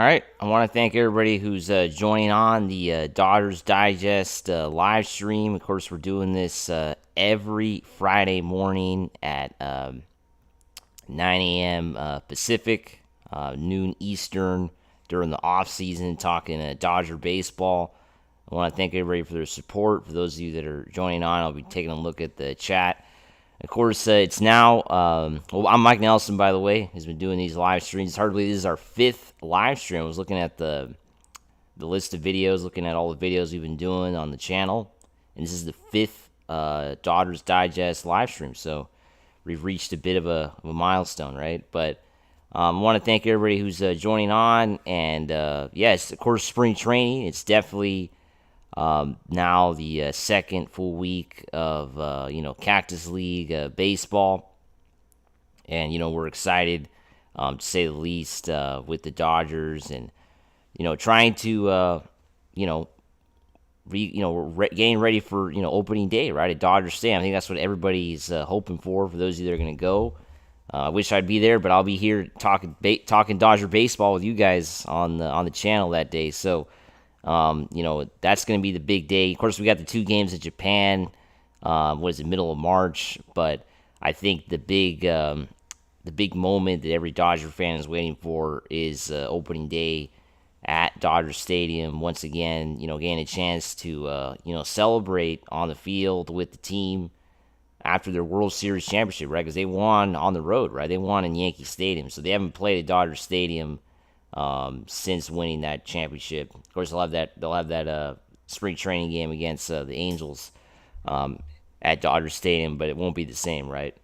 right. I want to thank everybody who's joining on the Dodgers Digest live stream. Of course, we're doing this every Friday morning at 9 a.m. Pacific, noon Eastern during the off season, talking Dodger baseball. I want to thank everybody for their support. For those of you that are joining on, I'll be taking a look at the chat. Of course, it's now, I'm Mike Nelson, by the way, who's been doing these live streams. It's hard to believe this is our 5th live stream. I was looking at the list of videos, looking at all the videos we've been doing on the channel, and this is the 5th Dodgers Digest live stream, so we've reached a bit of a milestone, right? But I want to thank everybody who's joining on, and yes, of course, spring training, it's definitely... now the second full week of Cactus League baseball, and we're excited to say the least with the Dodgers, and trying to getting ready for opening day, right, at Dodger Stadium. I think that's what everybody's hoping for those of you that are going to go. I wish I'd be there, but I'll be here talking Dodger baseball with you guys on the channel that day. So. That's going to be the big day. Of course, we got the 2 games in Japan. Middle of March? But I think the big moment that every Dodger fan is waiting for is opening day at Dodger Stadium. Once again, getting a chance to celebrate on the field with the team after their World Series championship, right? Because they won on the road, right? They won in Yankee Stadium, so they haven't played at Dodger Stadium since winning that championship. Of course, they'll have that spring training game against the Angels at Dodger Stadium, but it won't be the same, right?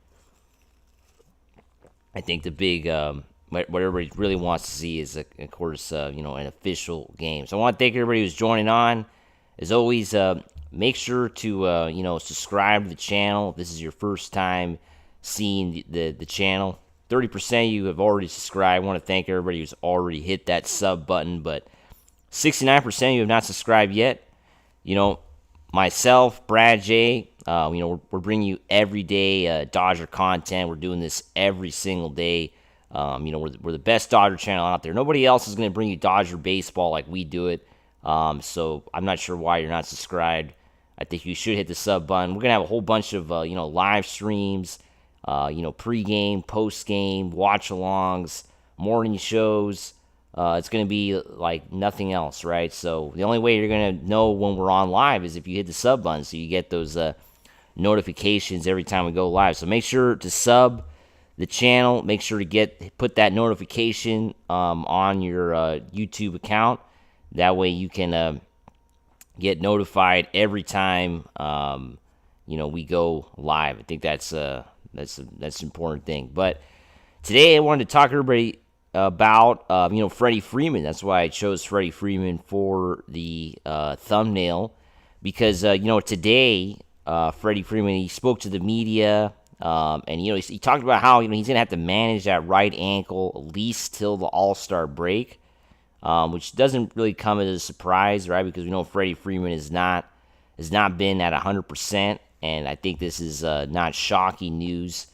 I think the big what everybody really wants to see is, of course, an official game. So I want to thank everybody who's joining on. As always, make sure to subscribe to the channel if this is your first time seeing the channel. 30% of you have already subscribed. I want to thank everybody who's already hit that sub button, but 69% of you have not subscribed yet. Myself, Brad J, we're bringing you everyday Dodger content. We're doing this every single day. We're the best Dodger channel out there. Nobody else is going to bring you Dodger baseball like we do it. So I'm not sure why you're not subscribed. I think you should hit the sub button. We're going to have a whole bunch of, live streams, pre-game, post-game, watch-alongs, morning shows. It's going to be like nothing else, right? So the only way you're going to know when we're on live is if you hit the sub button, so you get those notifications every time we go live. So make sure to sub the channel. Make sure to put that notification on your YouTube account. That way you can get notified every time we go live. I think that's an important thing. But today I wanted to talk to everybody about Freddie Freeman. That's why I chose Freddie Freeman for the thumbnail, because today Freddie Freeman, he spoke to the media, and he talked about how he's gonna have to manage that right ankle at least till the All-Star break, which doesn't really come as a surprise, right? Because we know Freddie Freeman has not been at 100%. And I think this is not shocking news.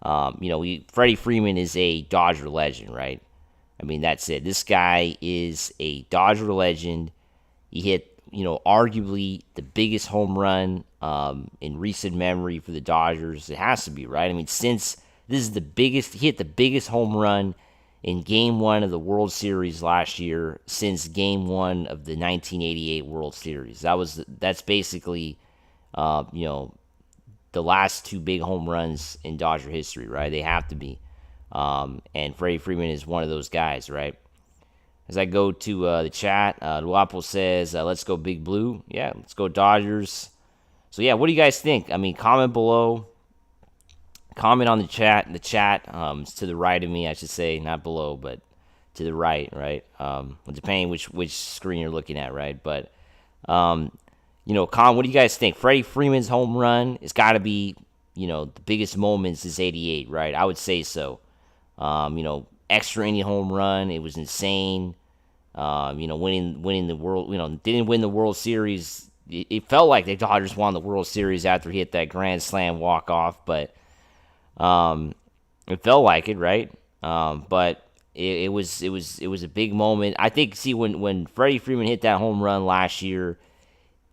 Freddie Freeman is a Dodger legend, right? I mean, that's it. This guy is a Dodger legend. He hit, arguably the biggest home run in recent memory for the Dodgers. It has to be, right? I mean, since this is he hit the biggest home run in Game 1 of the World Series last year since Game 1 of the 1988 World Series. That's basically... the last 2 big home runs in Dodger history, right? They have to be. And Freddie Freeman is one of those guys, right? As I go to the chat, Luapo says, let's go Big Blue. Yeah, let's go Dodgers. So, yeah, what do you guys think? I mean, comment below. Comment on the chat. The chat is to the right of me, I should say. Not below, but to the right, right? Depending which screen you're looking at, right? But... Con, what do you guys think? Freddie Freeman's home run has got to be, the biggest moment since '88, right? I would say so. Extra inning home run, it was insane. Winning the world, didn't win the World Series. It felt like the Dodgers won the World Series after he hit that grand slam walk off, but it felt like it, right? But it was a big moment. I think, see, when Freddie Freeman hit that home run last year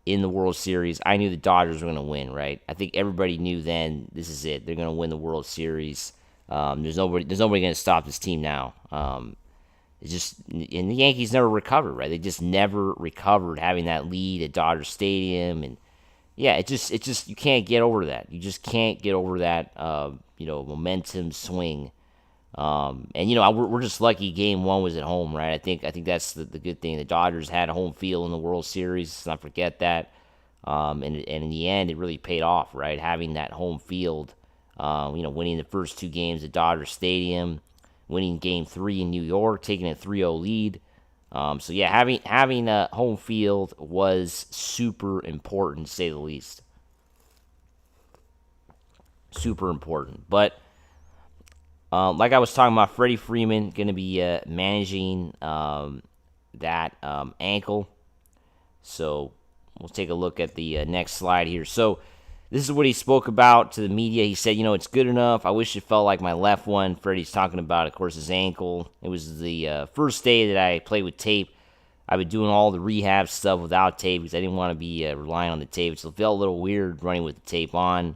in the World Series, I knew the Dodgers were going to win, right? I think everybody knew then, this is it. They're going to win the World Series. There's nobody going to stop this team now. It's just, and the Yankees never recovered, right? They just never recovered having that lead at Dodger Stadium, and yeah, it just you can't get over that. You just can't get over that, momentum swing. And we're just lucky Game 1 was at home, right? I think that's the good thing. The Dodgers had a home field in the World Series. Let's not forget that. And in the end, it really paid off, right? Having that home field, winning the first 2 games at Dodger Stadium, winning Game 3 in New York, taking a 3-0 lead. So yeah, having a home field was super important, to say the least. Super important, but. Like I was talking about, Freddie Freeman going to be managing that ankle. So we'll take a look at the next slide here. So this is what he spoke about to the media. He said, it's good enough. I wish it felt like my left one. Freddie's talking about, of course, his ankle. It was the first day that I played with tape. I've been doing all the rehab stuff without tape because I didn't want to be relying on the tape. So it felt a little weird running with the tape on,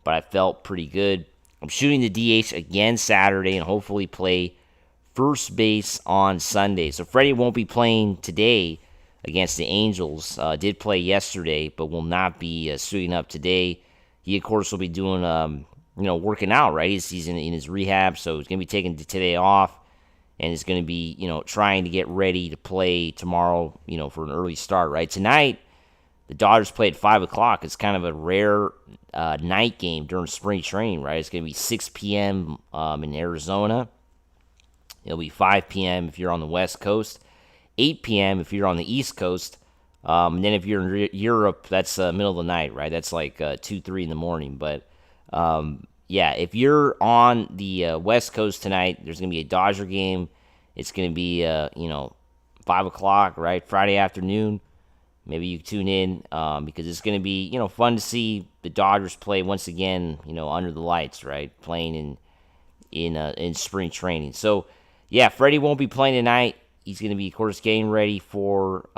but I felt pretty good. I'm shooting the DH again Saturday and hopefully play first base on Sunday. So Freddie won't be playing today against the Angels. Did play yesterday, but will not be suiting up today. He, of course, will be doing, working out, right? He's in his rehab, so he's going to be taking today off, and he's going to be, trying to get ready to play tomorrow, for an early start, right? Tonight, the Dodgers play at 5 o'clock. It's kind of a rare night game during spring training, right? It's going to be 6 p.m. In Arizona. It'll be 5 p.m. if you're on the West Coast, 8 p.m. if you're on the East Coast. And then if you're in Europe, that's middle of the night, right? That's like 2, 3 in the morning. But, if you're on the West Coast tonight, there's going to be a Dodger game. It's going to be, 5 o'clock, right? Friday afternoon. Maybe you tune in because it's going to be, fun to see the Dodgers play once again, under the lights, right? Playing in spring training. So, yeah, Freddie won't be playing tonight. He's going to be, of course, getting ready for,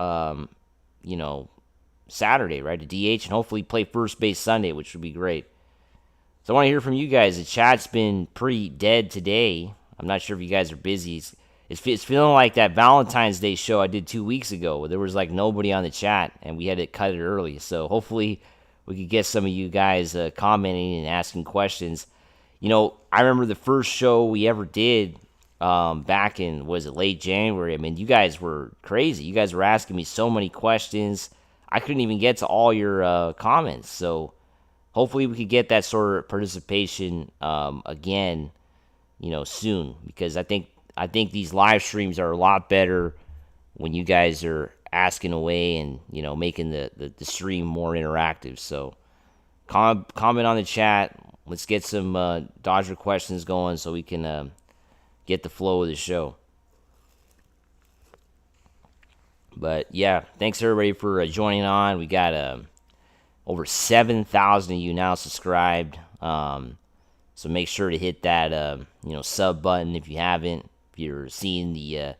Saturday, right? To DH and hopefully play first base Sunday, which would be great. So I want to hear from you guys. The chat's been pretty dead today. I'm not sure if you guys are busy. It's feeling like that Valentine's Day show I did 2 weeks ago where there was like nobody on the chat and we had to cut it early. So hopefully we could get some of you guys commenting and asking questions. I remember the first show we ever did back in, was it late January? I mean, you guys were crazy. You guys were asking me so many questions. I couldn't even get to all your comments. So hopefully we could get that sort of participation again, soon, because I think these live streams are a lot better when you guys are asking away and, making the stream more interactive. So comment on the chat. Let's get some Dodger questions going so we can get the flow of the show. But, yeah, thanks, everybody, for joining on. We got over 7,000 of you now subscribed. So make sure to hit that, sub button if you haven't. If you're seeing the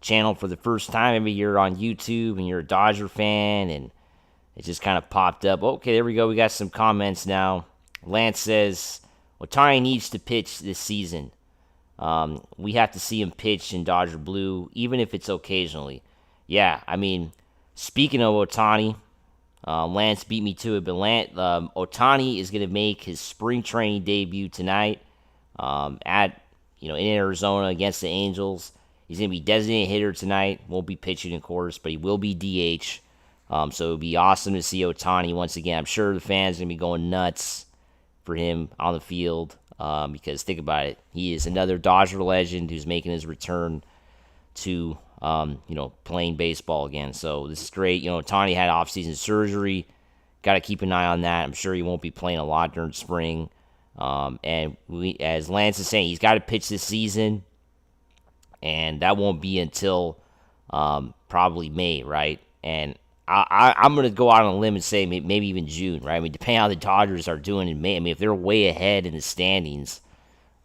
channel for the first time, maybe you're on YouTube and you're a Dodger fan and it just kind of popped up. Okay, there we go. We got some comments now. Lance says, Ohtani needs to pitch this season. We have to see him pitch in Dodger blue, even if it's occasionally. Yeah, I mean, speaking of Ohtani, Lance beat me to it, but Ohtani is going to make his spring training debut tonight in Arizona against the Angels. He's going to be designated hitter tonight. Won't be pitching, of course, but he will be DH. So it would be awesome to see Ohtani once again. I'm sure the fans are going to be going nuts for him on the field because think about it. He is another Dodger legend who's making his return to playing baseball again. So this is great. Ohtani had off-season surgery. Got to keep an eye on that. I'm sure he won't be playing a lot during spring. And as Lance is saying, he's got to pitch this season, and that won't be until probably May, right? And I'm going to go out on a limb and say maybe even June, right? I mean, depending on how the Dodgers are doing in May. I mean, if they're way ahead in the standings,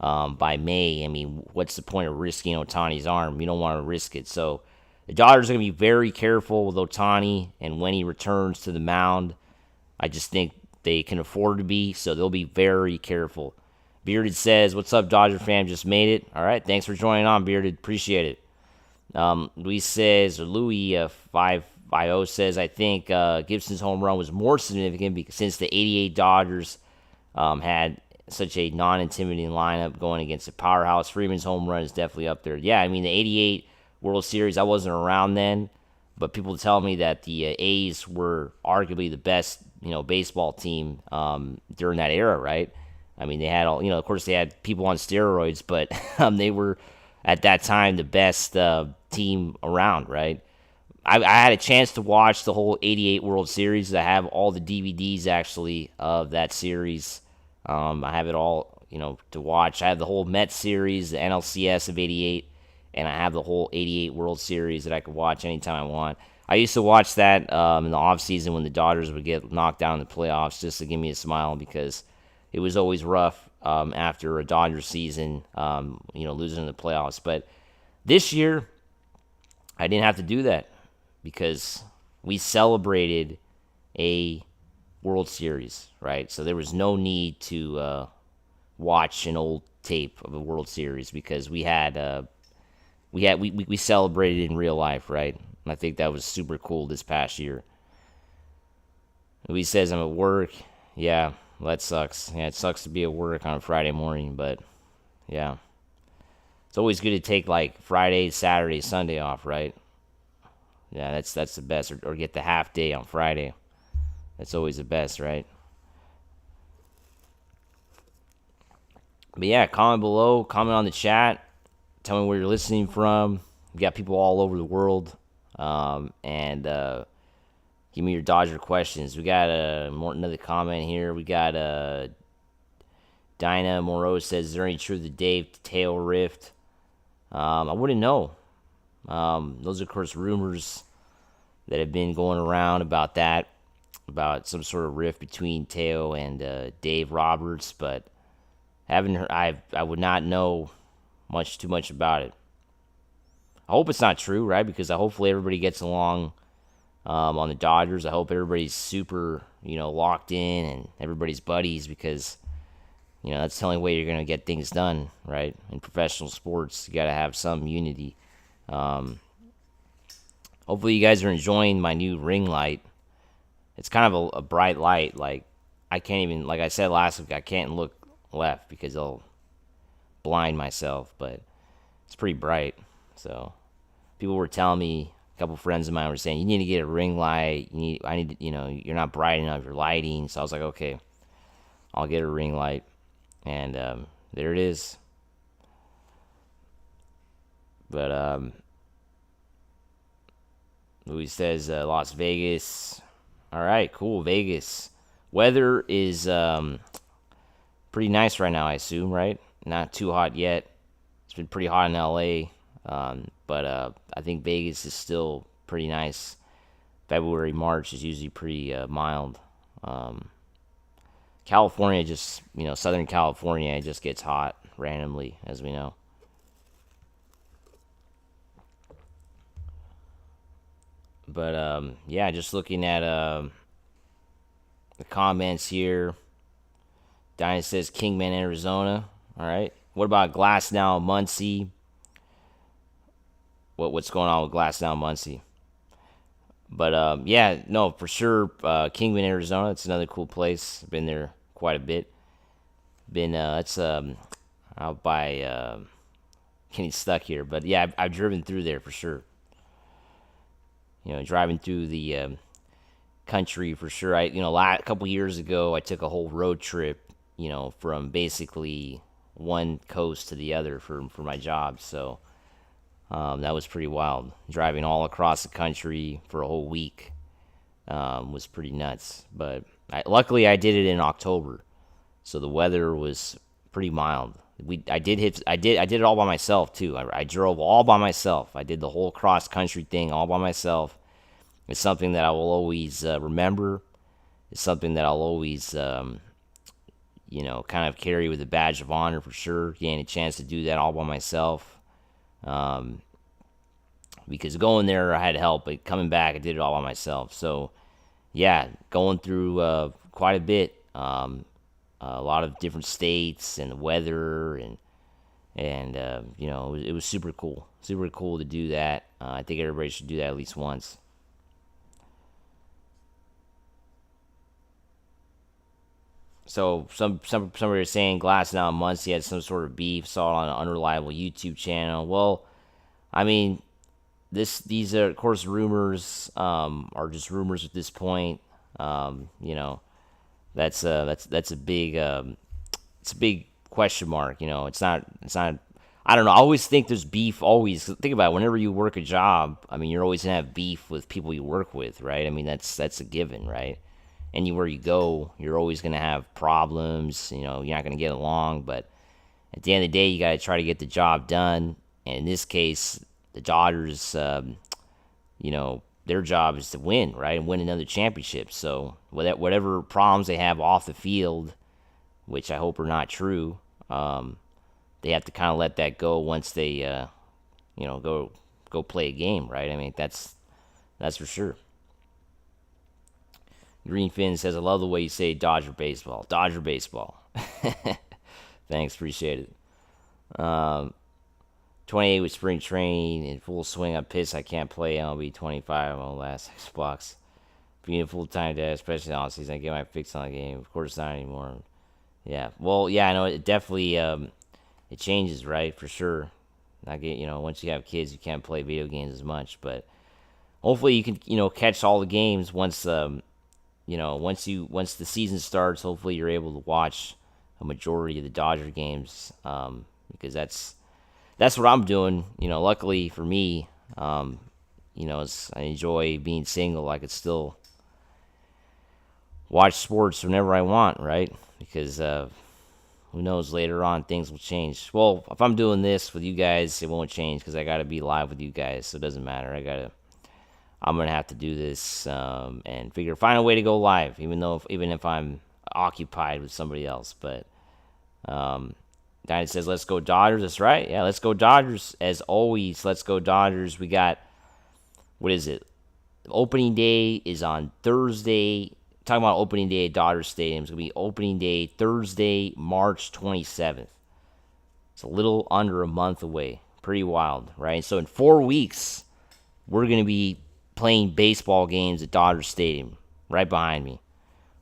by May. I mean, what's the point of risking Ohtani's arm? You don't want to risk it. So the Dodgers are going to be very careful with Ohtani and when he returns to the mound. I just think they can afford to be, so they'll be very careful. Bearded says, "What's up, Dodger fam? Just made it. All right, thanks for joining on, Bearded. Appreciate it." Louis 550 says, "I think Gibson's home run was more significant because since the '88 Dodgers had such a non-intimidating lineup going against a powerhouse. Freeman's home run is definitely up there." Yeah, I mean the '88 World Series, I wasn't around then, but people tell me that the A's were arguably the best baseball team during that era, right? I mean, they had all, of course they had people on steroids, but they were at that time the best team around, right? I had a chance to watch the whole '88 World Series. I have all the DVDs actually of that series. I have it all, to watch. I have the whole Mets series, the NLCS of '88, and I have the whole '88 World Series that I could watch anytime I want. I used to watch that in the offseason when the Dodgers would get knocked down in the playoffs just to give me a smile because it was always rough after a Dodgers season, losing in the playoffs. But this year, I didn't have to do that because we celebrated a World Series, right? So there was no need to watch an old tape of a World Series because we celebrated in real life, right? And I think that was super cool this past year. Louis says, "I'm at work." Yeah, well, that sucks. Yeah, it sucks to be at work on a Friday morning, but yeah. It's always good to take like Friday, Saturday, Sunday off, right? Yeah, that's the best. Or get the half day on Friday. That's always the best, right? But yeah, comment below, comment on the chat. Tell me where you're listening from. We got people all over the world. And give me your Dodger questions. We got another comment here. We got Dinah Moreau says, "Is there any truth to Dave tail rift?" I wouldn't know. Those are, of course, rumors that have been going around about that, about some sort of rift between Teo and Dave Roberts, but haven't heard, I would not know too much about it. I hope it's not true, right? Because hopefully everybody gets along on the Dodgers. I hope everybody's super, locked in and everybody's buddies because, that's the only way you're going to get things done, right? In professional sports, you got to have some unity. Hopefully you guys are enjoying my new ring light. It's kind of a bright light. Like, I can't even, like I said last week, I can't look left because I'll blind myself, but it's pretty bright. So people were telling me, a couple friends of mine were saying, you need to get a ring light. You're not bright enough, you're lighting. So I was like, okay, I'll get a ring light. And there it is. But Louis says Las Vegas. All right, cool, Vegas. Weather is pretty nice right now, I assume, right? Not too hot yet. It's been pretty hot in LA. But I think Vegas is still pretty nice. February, March is usually pretty mild. California just, Southern California, it just gets hot randomly, as we know. But, yeah, just looking at the comments here. Dinah says Kingman, Arizona. All right. What about Glasnow, Muncie? What's going on with Glasnow, Muncie? But, yeah, no, for sure, Kingman, Arizona, it's another cool place. Been there quite a bit. It's out by, getting stuck here. But, yeah, I've driven through there for sure. Driving through the country for sure. A couple years ago, I took a whole road trip, from basically one coast to the other for my job. So that was pretty wild. Driving all across the country for a whole week was pretty nuts. But luckily, I did it in October, so the weather was pretty mild. I did it all by myself too. I drove all by myself. I did the whole cross country thing all by myself. It's something that I will always remember. It's something that I'll always kind of carry with a badge of honor for sure. Getting a chance to do that all by myself. Because going there, I had help, but coming back, I did it all by myself. So, yeah, going through quite a bit. A lot of different states and the weather, and it was super cool to do that. I think everybody should do that at least once. So somebody was saying Glasnow and Muncy had some sort of beef, saw it on an unreliable YouTube channel. Well, I mean, these are of course rumors, are just rumors at this point. That's a big it's a big question mark. It's not. I don't know. I always think there's beef. Always think about it. Whenever you work a job, I mean, you're always gonna have beef with people you work with, right? I mean, that's a given, right? Anywhere you go, you're always gonna have problems. You're not gonna get along, but at the end of the day, you gotta try to get the job done. And in this case, the Dodgers, their job is to win, right, and win another championship. So whatever problems they have off the field, which I hope are not true, they have to kind of let that go once they, go play a game, right? I mean, that's for sure. Greenfin says, I love the way you say Dodger baseball. Dodger baseball. Thanks, appreciate it. 28 with spring training in full swing. I'm pissed I can't play MLB 25 on the last Xbox. Being a full-time dad, especially on season, I get my fix on the game. Of course, not anymore. Yeah, well, yeah, I know it definitely it changes, right? For sure. Once you have kids, you can't play video games as much, but hopefully you can, catch all the games once once the season starts. Hopefully you're able to watch a majority of the Dodger games, because that's what I'm doing. Luckily for me, I enjoy being single. I could still watch sports whenever I want, right? Because who knows, later on things will change. Well, if I'm doing this with you guys, it won't change because I got to be live with you guys, so it doesn't matter. I'm gonna have to do this and find a way to go live, even if I'm occupied with somebody else. But Diane says, let's go Dodgers. That's right. Yeah, let's go Dodgers. As always, let's go Dodgers. We got, what is it? Opening day is on Thursday. Talking about opening day at Dodger Stadium. It's going to be opening day Thursday, March 27th. It's a little under a month away. Pretty wild, right? So in 4 weeks, we're going to be playing baseball games at Dodger Stadium, right behind me.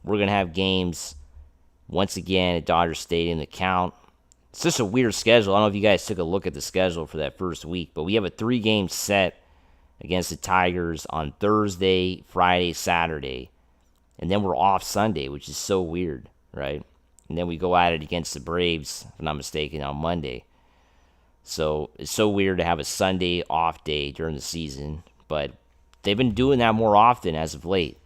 We're going to have games once again at Dodger Stadium that count. It's just a weird schedule. I don't know if you guys took a look at the schedule for that first week, but we have a 3-game set against the Tigers on Thursday, Friday, Saturday, and then we're off Sunday, which is so weird, right? And then we go at it against the Braves, if I'm not mistaken, on Monday. So it's so weird to have a Sunday off day during the season, but they've been doing that more often as of late,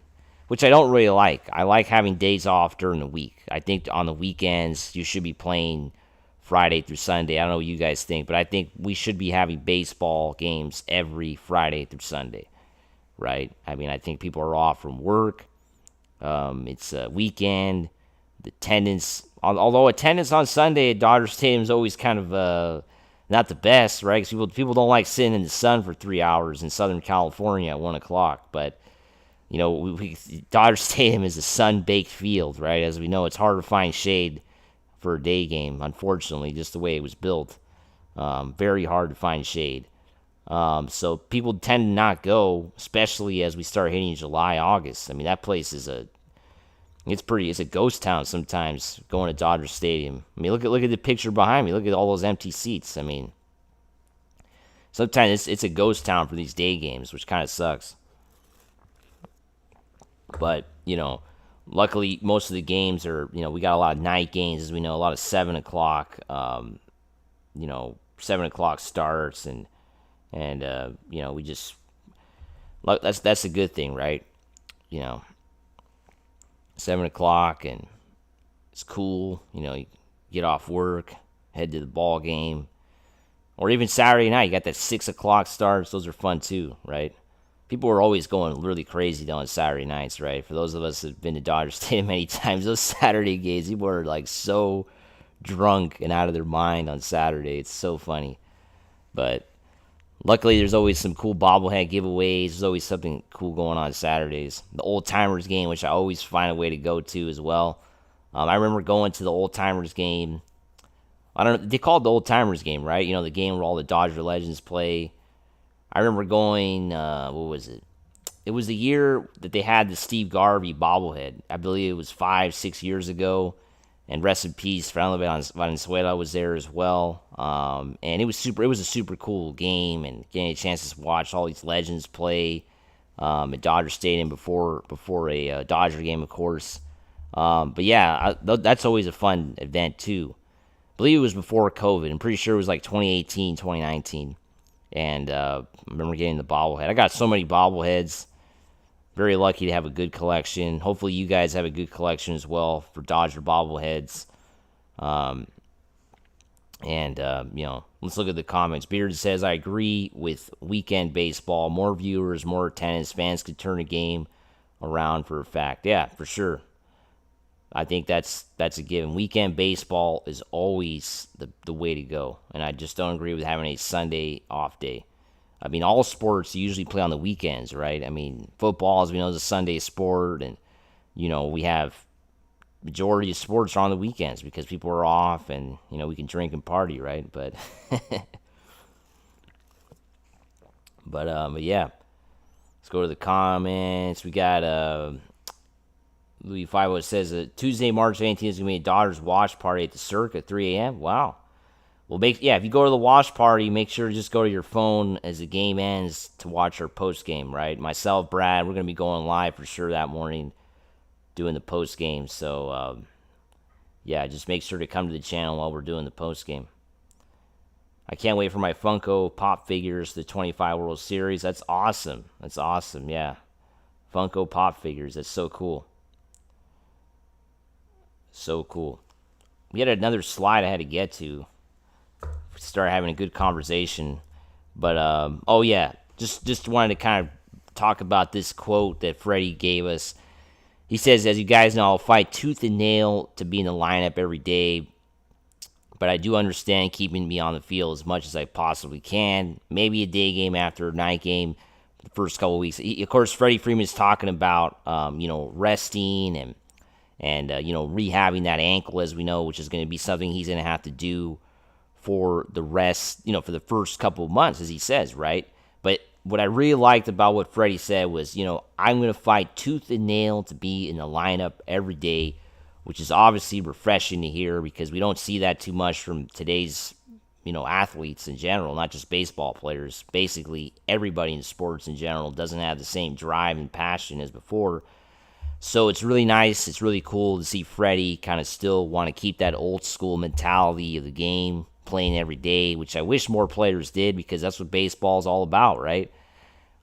which I don't really like. I like having days off during the week. I think on the weekends you should be playing Friday through Sunday. I don't know what you guys think, but I think we should be having baseball games every Friday through Sunday, right? I mean, I think people are off from work. It's a weekend. The attendance, although attendance on Sunday at Dodger Stadium is always kind of not the best, right? Because people don't like sitting in the sun for 3 hours in Southern California at 1 o'clock. But Dodger Stadium is a sun-baked field, right? As we know, it's hard to find shade for a day game, unfortunately, just the way it was built. Very hard to find shade. So people tend to not go, especially as we start hitting July, August. I mean, that place is it's a ghost town sometimes going to Dodger Stadium. I mean, look at the picture behind me. Look at all those empty seats. I mean, sometimes it's a ghost town for these day games, which kind of sucks. But, luckily, most of the games are, we got a lot of night games, as we know, a lot of 7 o'clock, 7 o'clock starts, and we just, that's a good thing, right? 7 o'clock, and it's cool, you get off work, head to the ball game, or even Saturday night, you got that 6 o'clock starts, those are fun too, right? People were always going really crazy though on Saturday nights, right? For those of us that have been to Dodger Stadium many times, those Saturday games, people were like so drunk and out of their mind on Saturday. It's so funny. But luckily, there's always some cool bobblehead giveaways. There's always something cool going on Saturdays. The Old Timers game, which I always find a way to go to as well. I remember going to the Old Timers game. I don't know, they call it the Old Timers game, right? You know, the game where all the Dodger legends play. I remember going, what was it? It was the year that they had the Steve Garvey bobblehead. I believe it was 5-6 years ago. And rest in peace, Fernando Valenzuela was there as well. And it was a super cool game, and getting a chance to watch all these legends play at Dodger Stadium before a Dodger game, of course. But yeah, that's always a fun event too. I believe it was before COVID. I'm pretty sure it was like 2018, 2019. And I remember getting the bobblehead. I got so many bobbleheads. Very lucky to have a good collection. Hopefully you guys have a good collection as well for Dodger bobbleheads. Let's look at the comments. Beard says, I agree with weekend baseball. More viewers, more attendance. Fans could turn a game around for a fact. Yeah, for sure. I think that's a given. Weekend baseball is always the way to go. And I just don't agree with having a Sunday off day. I mean, all sports usually play on the weekends, right? I mean, football, as we know, is a Sunday sport, and, we have majority of sports are on the weekends because people are off, and, we can drink and party, right? But, but yeah, let's go to the comments. We got, Louis Fivo says, Tuesday, March 18th is going to be a Dodgers watch party at the Cirque at 3 a.m. Wow. Well, if you go to the watch party, make sure to just go to your phone as the game ends to watch our post game, right? Myself, Brad, we're going to be going live for sure that morning doing the post game. So, just make sure to come to the channel while we're doing the post game. I can't wait for my Funko Pop figures, the 25 World Series. That's awesome. Yeah. Funko Pop figures. That's so cool. So cool. We had another slide I had to get to. Start having a good conversation, but just wanted to kind of talk about this quote that Freddie gave us. He says, as you guys know, I'll fight tooth and nail to be in the lineup every day, but I do understand keeping me on the field as much as I possibly can. Maybe a day game after a night game the first couple of weeks. Of course, Freddie Freeman is talking about resting and rehabbing that ankle, as we know, which is going to be something he's going to have to do for the rest, for the first couple of months, as he says, right? But what I really liked about what Freddie said was, I'm going to fight tooth and nail to be in the lineup every day, which is obviously refreshing to hear because we don't see that too much from today's, athletes in general, not just baseball players. Basically, everybody in sports in general doesn't have the same drive and passion as before. So it's really nice. It's really cool to see Freddie kind of still want to keep that old school mentality of the game, playing every day, which I wish more players did because that's what baseball is all about, right?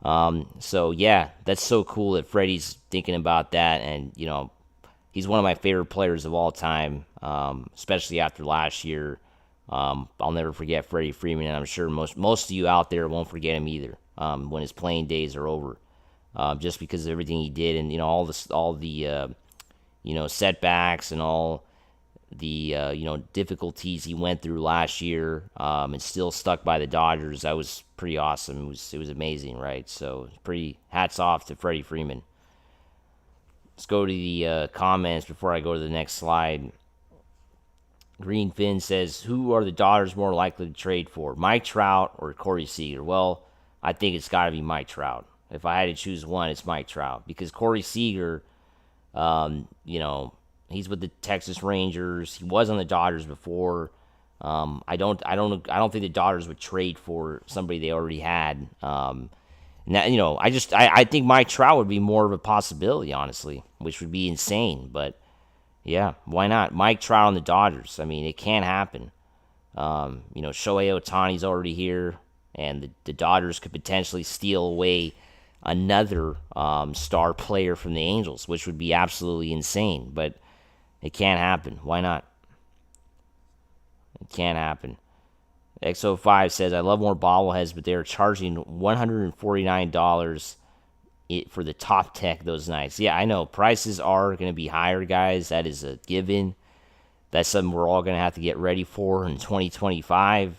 So yeah, that's so cool that Freddie's thinking about that, and he's one of my favorite players of all time, especially after last year. I'll never forget Freddie Freeman, and I'm sure most of you out there won't forget him either when his playing days are over, just because of everything he did, and all the setbacks and all the difficulties he went through last year, and still stuck by the Dodgers. That was pretty awesome. It was amazing, right? So pretty hats off to Freddie Freeman. Let's go to the comments before I go to the next slide. Green Finn says, who are the Dodgers more likely to trade for, Mike Trout or Corey Seager? Well, I think it's got to be Mike Trout. If I had to choose one, it's Mike Trout, because Corey Seager, he's with the Texas Rangers. He was on the Dodgers before. I don't think the Dodgers would trade for somebody they already had. I think Mike Trout would be more of a possibility, honestly, which would be insane. But yeah, why not? Mike Trout on the Dodgers. I mean, it can happen. Shohei Ohtani's already here, and the Dodgers could potentially steal away another star player from the Angels, which would be absolutely insane. But it can't happen. Why not? It can't happen. XO5 says, I love more bobbleheads, but they are charging $149 it for the top deck those nights. Yeah, I know prices are going to be higher, guys. That is a given. That's something we're all going to have to get ready for in 2025.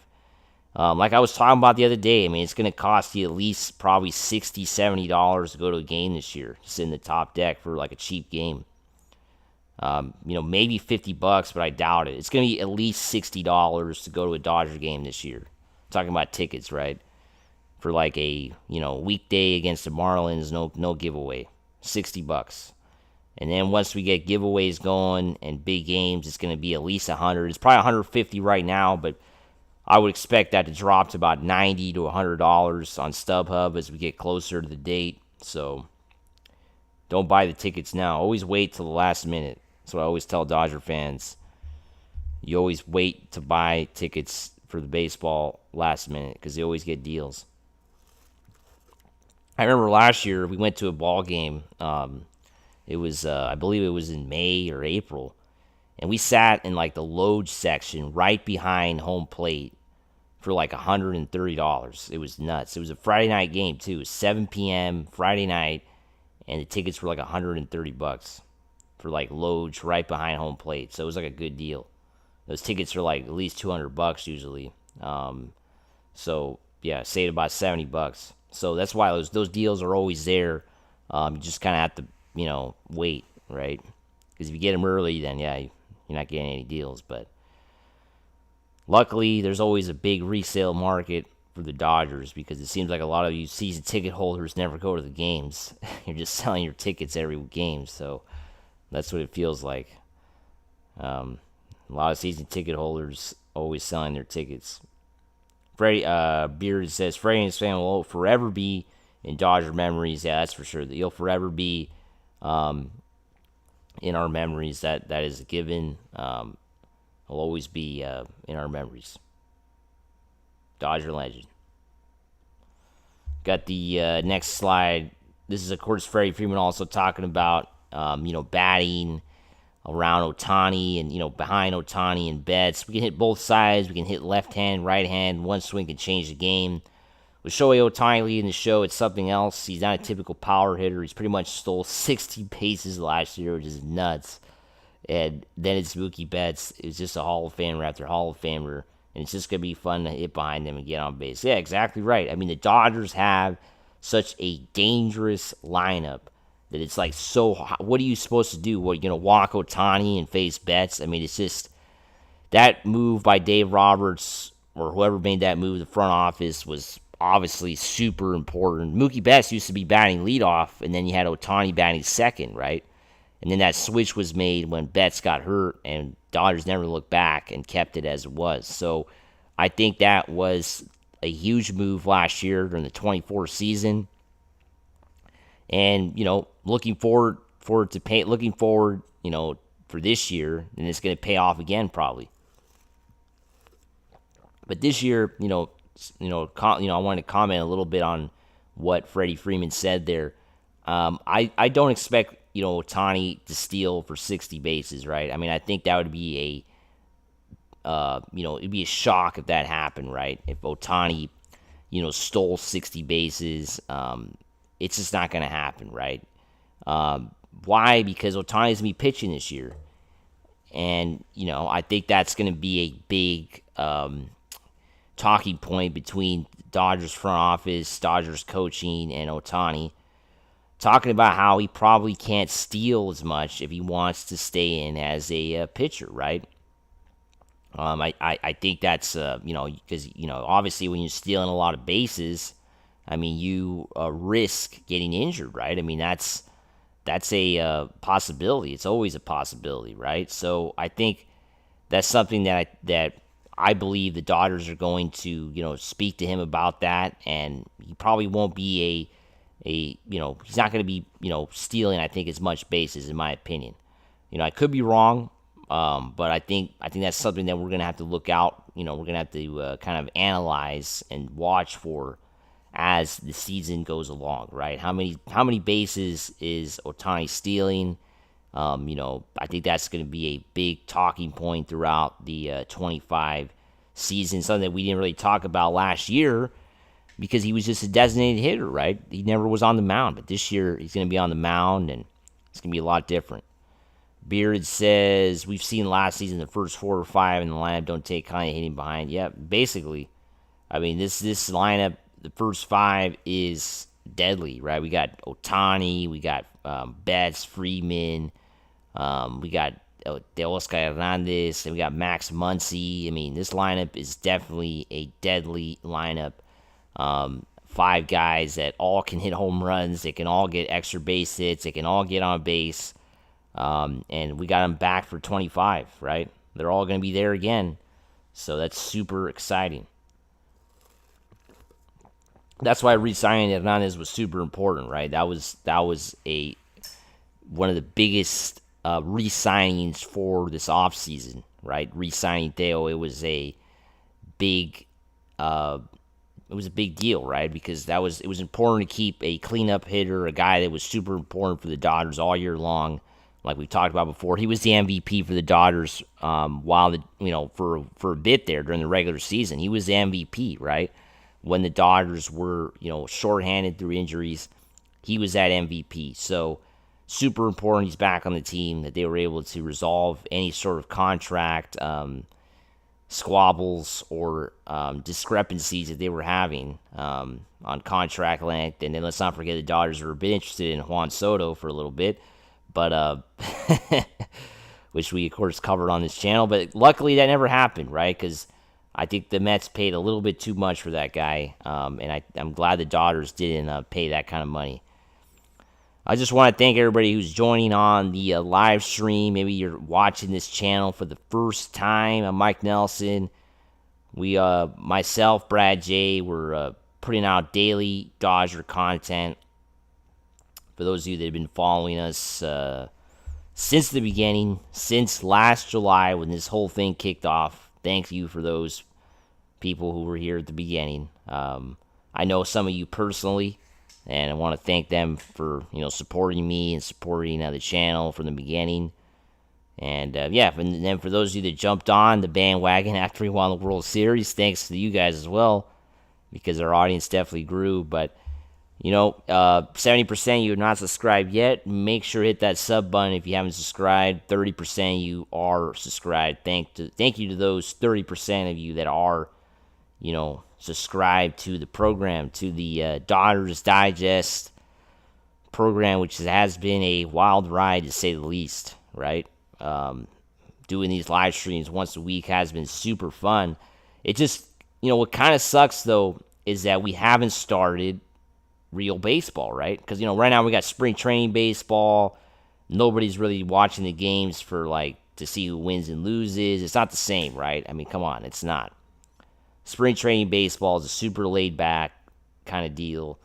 Like I was talking about the other day, I mean, it's going to cost you at least probably $60, $70 to go to a game this year, just in the top deck for like a cheap game. Maybe $50, but I doubt it. It's going to be at least $60 to go to a Dodger game this year. I'm talking about tickets, right? For like a, weekday against the Marlins, no giveaway. $60. And then once we get giveaways going and big games, it's going to be at least 100. It's probably 150 right now, but I would expect that to drop to about $90 to $100 on StubHub as we get closer to the date. So don't buy the tickets now. Always wait till the last minute. That's what I always tell Dodger fans. You always wait to buy tickets for the baseball last minute because they always get deals. I remember last year we went to a ball game. It was, I believe it was in May or April. And we sat in like the loge section right behind home plate for like $130. It was nuts. It was a Friday night game too. It was 7 p.m. Friday night, and the tickets were like $130 for like loge right behind home plate. So it was like a good deal. Those tickets are like at least $200 usually. So yeah, saved about $70. So that's why those deals are always there. You just kind of have to wait, right? Because if you get them early, then yeah, you're not getting any deals. But luckily, there's always a big resale market for the Dodgers because it seems like a lot of you season ticket holders never go to the games. You're just selling your tickets every game, so that's what it feels like. A lot of season ticket holders always selling their tickets. Freddie Beard says, Freddie and his family will forever be in Dodger memories. Yeah, that's for sure. He'll forever be in our memories. That is a given. He'll always be in our memories. Dodger legend. Got the next slide. This is, of course, Freddie Freeman also talking about, batting around Ohtani and, behind Ohtani and Betts. We can hit both sides. We can hit left hand, right hand. One swing can change the game. With Shohei Ohtani leading the show, it's something else. He's not a typical power hitter. He's pretty much stole 60 bases last year, which is nuts. And then it's Mookie Betts. It's just a Hall of Famer after Hall of Famer. And it's just going to be fun to hit behind them and get on base. Yeah, exactly right. I mean, the Dodgers have such a dangerous lineup that it's like so. What are you supposed to do? What, walk Ohtani and face Betts? I mean, it's just that move by Dave Roberts or whoever made that move, the front office, was obviously super important. Mookie Betts used to be batting leadoff, and then you had Ohtani batting second, right? And then that switch was made when Betts got hurt, and Dodgers never looked back and kept it as it was. So I think that was a huge move last year during the 24 season. And, looking forward, for this year, and it's going to pay off again probably. But this year, I wanted to comment a little bit on what Freddie Freeman said there. I don't expect, Ohtani to steal for 60 bases, right? I mean, I think that would be it'd be a shock if that happened, right? If Ohtani, stole 60 bases, it's just not going to happen, right? Why? Because Ohtani's going to be pitching this year. And, I think that's going to be a big talking point between Dodgers front office, Dodgers coaching, and Ohtani, talking about how he probably can't steal as much if he wants to stay in as a pitcher, right? I think that's, because, obviously when you're stealing a lot of bases, I mean, you risk getting injured, right? I mean, that's a possibility. It's always a possibility, right? So I think that's something that I believe the Dodgers are going to, speak to him about that, and he probably won't be he's not going to be, stealing, I think, as much bases, in my opinion. I could be wrong, but I think that's something that we're going to have to look out. We're going to have to kind of analyze and watch for as the season goes along, right? How many bases is Ohtani stealing? I think that's going to be a big talking point throughout the 25 season, something that we didn't really talk about last year because he was just a designated hitter, right? He never was on the mound, but this year he's going to be on the mound, and it's going to be a lot different. Beard says, we've seen last season the first 4 or 5 in the lineup don't take kind of hitting behind. Yeah, basically. I mean, this lineup, the first 5 is deadly, right? We got Ohtani, we got Betts, Freeman, we got Teoscar Hernández, and we got Max Muncy. I mean, this lineup is definitely a deadly lineup. 5 guys that all can hit home runs. They can all get extra base hits. They can all get on base. And we got them back for 25, right? They're all going to be there again. So that's super exciting. That's why re-signing Hernandez was super important, right? That was one of the biggest re-signings for this offseason, right? Re-signing Theo, it was a big deal, right? Because it was important to keep a cleanup hitter, a guy that was super important for the Dodgers all year long. Like we talked about before, he was the MVP for the Dodgers for a bit there during the regular season. He was the MVP, right? When the Dodgers were, shorthanded through injuries, he was that MVP. So super important he's back on the team, that they were able to resolve any sort of contract squabbles or discrepancies that they were having on contract length. And then let's not forget the Dodgers were a bit interested in Juan Soto for a little bit, but which we, of course, covered on this channel. But luckily that never happened, right? Because I think the Mets paid a little bit too much for that guy, and I'm glad the Dodgers didn't pay that kind of money. I just want to thank everybody who's joining on the live stream. Maybe you're watching this channel for the first time. I'm Mike Nelson. Myself, Brad J, we're putting out daily Dodger content. For those of you that have been following us since the beginning, since last July when this whole thing kicked off, thank you for those people who were here at the beginning. I know some of you personally, and I want to thank them for supporting me and supporting the channel from the beginning. And and then for those of you that jumped on the bandwagon after we won the World Series, thanks to you guys as well, because our audience definitely grew. But 70% of you are not subscribed yet. Make sure to hit that sub button if you haven't subscribed. 30% of you are subscribed. Thank you to those 30% of you that are, subscribed to the program, to the Dodgers Digest program, which has been a wild ride to say the least, right? Doing these live streams once a week has been super fun. It just, what kind of sucks though is that we haven't started real baseball, right? Because right now we got spring training baseball. Nobody's really watching the games for to see who wins and loses. It's not the same, right? I mean, come on, it's not. Spring training baseball is a super laid back kind of deal.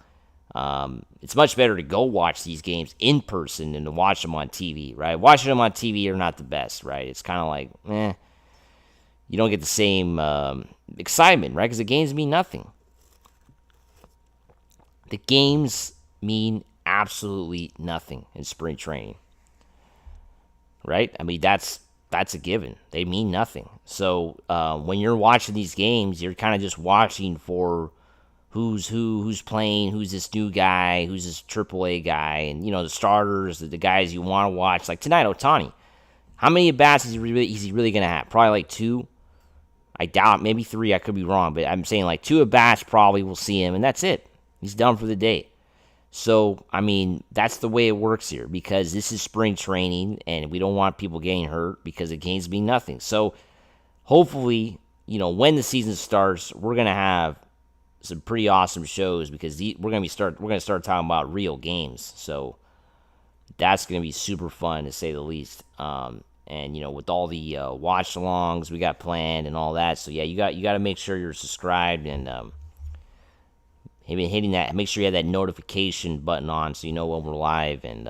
It's much better to go watch these games in person than to watch them on TV, right? Watching them on TV are not the best, right? It's kind of like, you don't get the same excitement, right? Because the games mean nothing. The games mean absolutely nothing in spring training, right? I mean, that's a given. They mean nothing. So when you're watching these games, you're kind of just watching for who's playing, who's this new guy, who's this AAA guy, and the starters, the guys you want to watch. Like tonight, Ohtani. How many at-bats is he really going to have? Probably 2. I doubt, maybe 3. I could be wrong, but I'm saying 2 at-bats probably we'll see him, and that's it. He's done for the day. So, I mean, that's the way it works here, because this is spring training, and we don't want people getting hurt because the games mean nothing. So, hopefully, when the season starts, we're going to have some pretty awesome shows, because we're going to start talking about real games. So, that's going to be super fun, to say the least. And, with all the watch-alongs we got planned and all that. So, yeah, you got to make sure you're subscribed and hitting that. Make sure you have that notification button on so you know when we're live and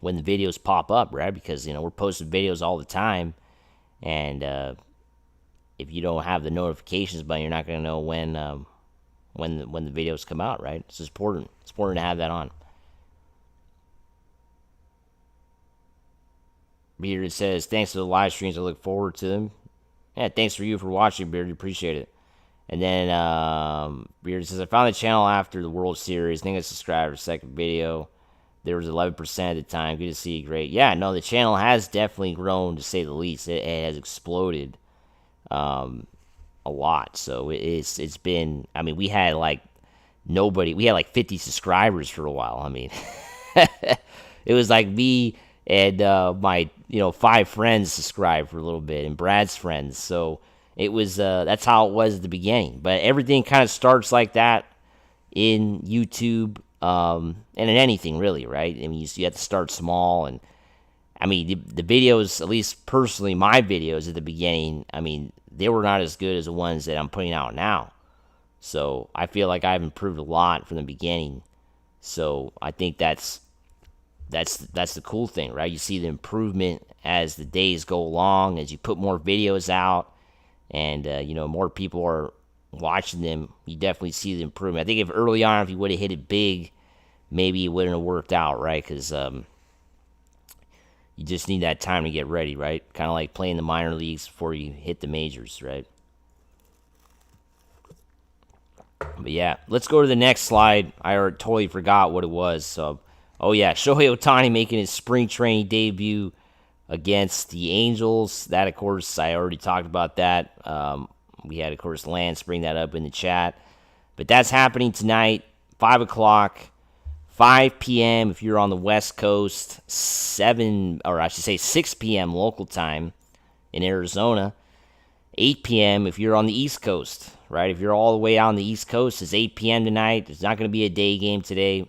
when the videos pop up, right? Because we're posting videos all the time, and if you don't have the notifications button, you're not going to know when the videos come out, right? It's important. It's important to have that on. Beard says, thanks for the live streams. I look forward to them. Yeah, thanks for watching, Beard. Appreciate it. And then Beard says, I found the channel after the World Series. I think I subscribed to the second video. There was 11% at the time. Good to see you. Great. Yeah, no, the channel has definitely grown, to say the least. It has exploded a lot. So it's been, I mean, we had like 50 subscribers for a while. I mean, it was like me and my 5 friends subscribed for a little bit, and Brad's friends. So it was that's how it was at the beginning. But everything kind of starts like that in YouTube, and in anything really, right? I mean, you have to start small. And I mean, the videos, at least personally, my videos at the beginning, I mean, they were not as good as the ones that I'm putting out now. So I feel like I've improved a lot from the beginning. So I think that's the cool thing, right? You see the improvement as the days go along, as you put more videos out, and more people are watching them. You definitely see the improvement. I think if early on, if you would have hit it big, maybe it wouldn't have worked out, right? Because you just need that time to get ready, right? Kind of like playing the minor leagues before you hit the majors, right? But yeah, let's go to the next slide. I totally forgot what it was. So, oh yeah, Shohei Ohtani making his spring training debut against the Angels. That, of course, I already talked about that. We had, of course, Lance bring that up in the chat. But that's happening tonight, 5 o'clock, 5 p.m. if you're on the West Coast, 6 p.m. local time in Arizona, 8 p.m. if you're on the East Coast, right? If you're all the way out on the East Coast, it's 8 p.m. tonight. It's not going to be a day game today.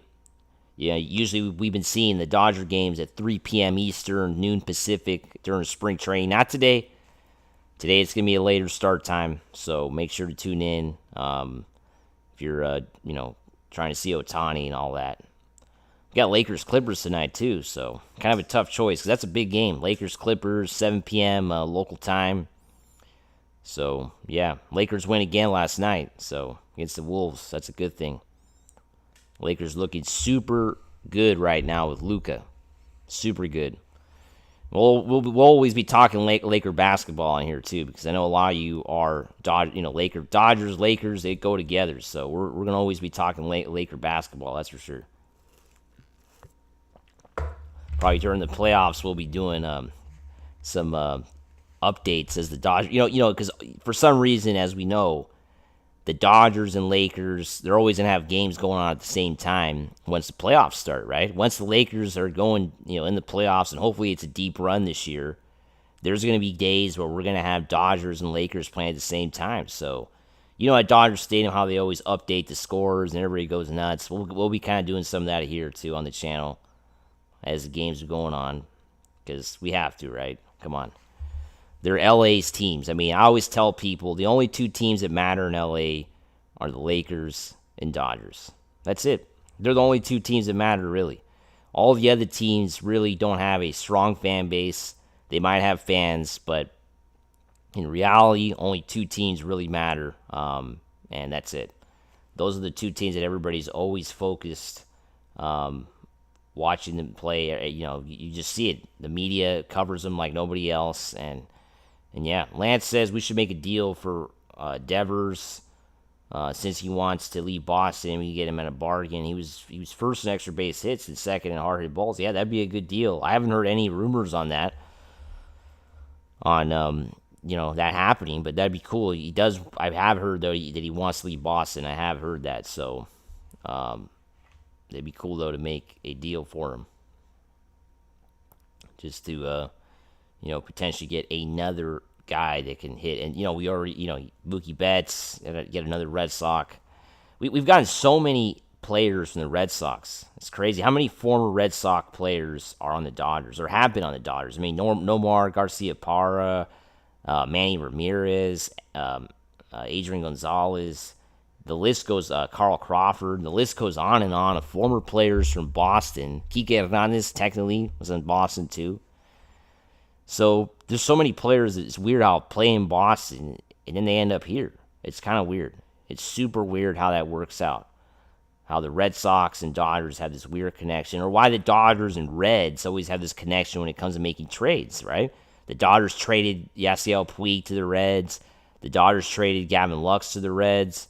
Yeah, usually we've been seeing the Dodger games at 3 p.m. Eastern, noon Pacific during spring training. Not today. Today it's going to be a later start time, so make sure to tune in if you're, trying to see Ohtani and all that. We got Lakers-Clippers tonight, too, so kind of a tough choice, because that's a big game. Lakers-Clippers, 7 p.m. Local time. So, yeah, Lakers win again last night, so against the Wolves. That's a good thing. Lakers looking super good right now with Luka. Super good. We'll always be talking Laker basketball on here too, because I know a lot of you are Dodgers, Lakers. They go together, so we're gonna always be talking Laker basketball. That's for sure. Probably during the playoffs, we'll be doing some updates as the Dodgers. Because for some reason, as we know, the Dodgers and Lakers, they're always going to have games going on at the same time once the playoffs start, right? Once the Lakers are going, in the playoffs, and hopefully it's a deep run this year, there's going to be days where we're going to have Dodgers and Lakers playing at the same time. So, at Dodger Stadium, how they always update the scores and everybody goes nuts. We'll be kind of doing some of that here, too, on the channel as the games are going on, because we have to, right? Come on. They're LA's teams. I mean, I always tell people the only 2 teams that matter in LA are the Lakers and Dodgers. That's it. They're the only 2 teams that matter, really. All the other teams really don't have a strong fan base. They might have fans, but in reality, only 2 teams really matter, and that's it. Those are the 2 teams that everybody's always focused watching them play. You just see it. The media covers them like nobody else, and yeah, Lance says we should make a deal for Devers since he wants to leave Boston. We can get him at a bargain. He was first in extra base hits and second in hard hit balls. Yeah, that'd be a good deal. I haven't heard any rumors on that, that happening, but that'd be cool. He does. I have heard though that he wants to leave Boston. I have heard that, so it'd be cool though to make a deal for him, just to potentially get another guy that can hit. And, we already, Mookie Betts, get another Red Sox. We've gotten so many players from the Red Sox. It's crazy. How many former Red Sox players are on the Dodgers or have been on the Dodgers? I mean, Nomar Garcia-Parra, Manny Ramirez, Adrian Gonzalez. The list goes, Carl Crawford. The list goes on and on of former players from Boston. Kike Hernandez technically was in Boston too. So there's so many players that it's weird how play in Boston and then they end up here. It's kind of weird. It's super weird how that works out. How the Red Sox and Dodgers have this weird connection, or why the Dodgers and Reds always have this connection when it comes to making trades, right? The Dodgers traded Yasiel Puig to the Reds. The Dodgers traded Gavin Lux to the Reds.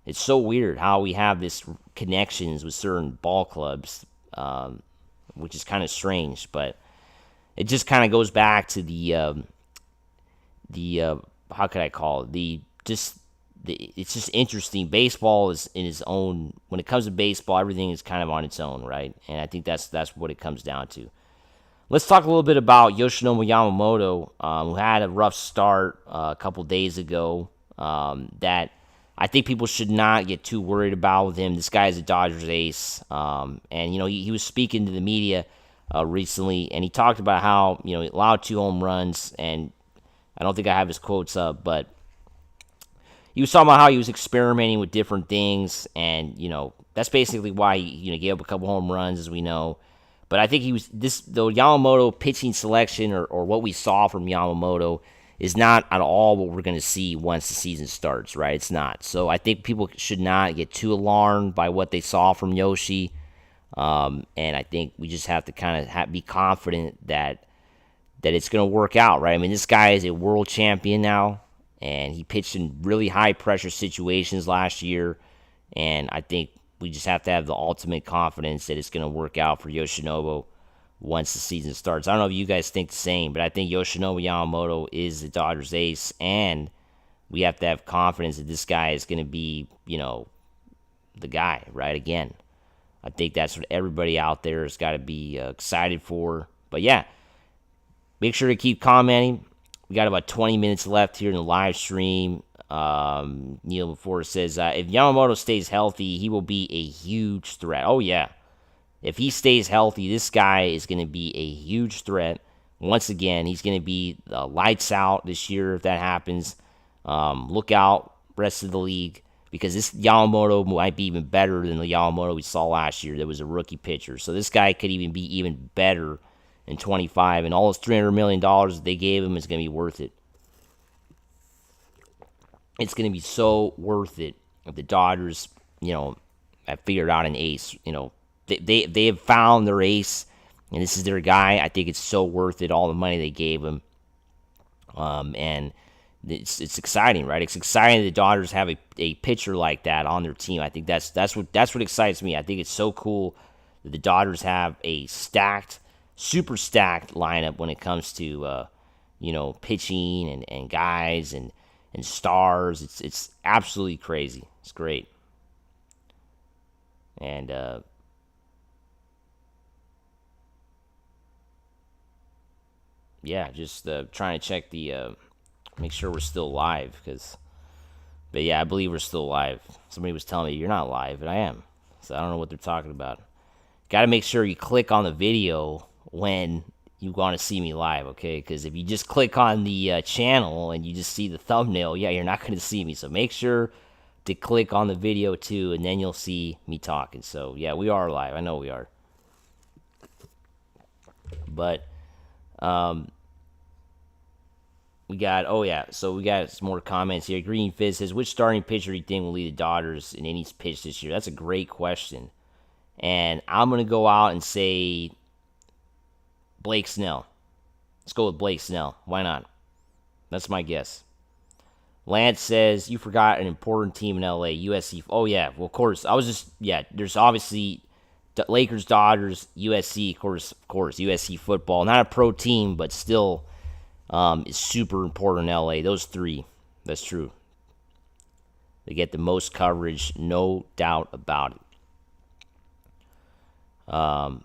It's so weird how we have this connections with certain ball clubs, which is kind of strange. But it just kind of goes back to the how could I call it? It's just interesting. Baseball is in its own. When it comes to baseball, everything is kind of on its own, right? And I think that's what it comes down to. Let's talk a little bit about Yoshinobu Yamamoto, who had a rough start a couple days ago. That I think people should not get too worried about with him. This guy is a Dodgers ace, and he was speaking to the media recently, and he talked about how he allowed 2 home runs, and I don't think I have his quotes up, but he was talking about how he was experimenting with different things, and that's basically why he gave up a couple home runs, as we know. But I think the Yamamoto pitching selection or what we saw from Yamamoto is not at all what we're going to see once the season starts, right? It's not. So I think people should not get too alarmed by what they saw from Yoshi, and I think we just have to kind of be confident that it's going to work out, right? I mean, this guy is a world champion now, and he pitched in really high-pressure situations last year, and I think we just have to have the ultimate confidence that it's going to work out for Yoshinobu once the season starts. I don't know if you guys think the same, but I think Yoshinobu Yamamoto is the Dodgers ace, and we have to have confidence that this guy is going to be, the guy, right, again. I think that's what everybody out there has got to be excited for. But, yeah, make sure to keep commenting. We got about 20 minutes left here in the live stream. Neil before says, if Yamamoto stays healthy, he will be a huge threat. Oh, yeah. If he stays healthy, this guy is going to be a huge threat. Once again, he's going to be lights out this year if that happens. Look out, rest of the league, because this Yamamoto might be even better than the Yamamoto we saw last year that was a rookie pitcher. So this guy could even be even better in 25, and all those $300 million that they gave him is going to be worth it. It's going to be so worth it if the Dodgers, have figured out an ace. They have found their ace, and this is their guy. I think it's so worth it, all the money they gave him. And it's exciting, right? It's exciting that the Dodgers have a pitcher like that on their team. I think that's what excites me. I think it's so cool that the Dodgers have a super stacked lineup when it comes to pitching and guys and stars. It's absolutely crazy. It's great. And just trying to check make sure we're still live, but yeah, I believe we're still live. Somebody was telling me you're not live, and I am. So I don't know what they're talking about. Got to make sure you click on the video when you want to see me live, okay? Because if you just click on the channel and you just see the thumbnail, you're not going to see me. So make sure to click on the video too, and then you'll see me talking. So yeah, we are live. I know we are. But we got some more comments here. Green Fizz says, which starting pitcher do you think will lead the Dodgers in innings pitched this year? That's a great question. And I'm going to go out and say Blake Snell. Let's go with Blake Snell. Why not? That's my guess. Lance says, you forgot an important team in LA, USC. Oh, yeah. Well, of course. There's obviously Lakers, Dodgers, USC, of course, USC football. Not a pro team, but still is super important in LA. Those three. That's true. They get the most coverage, no doubt about it. I'm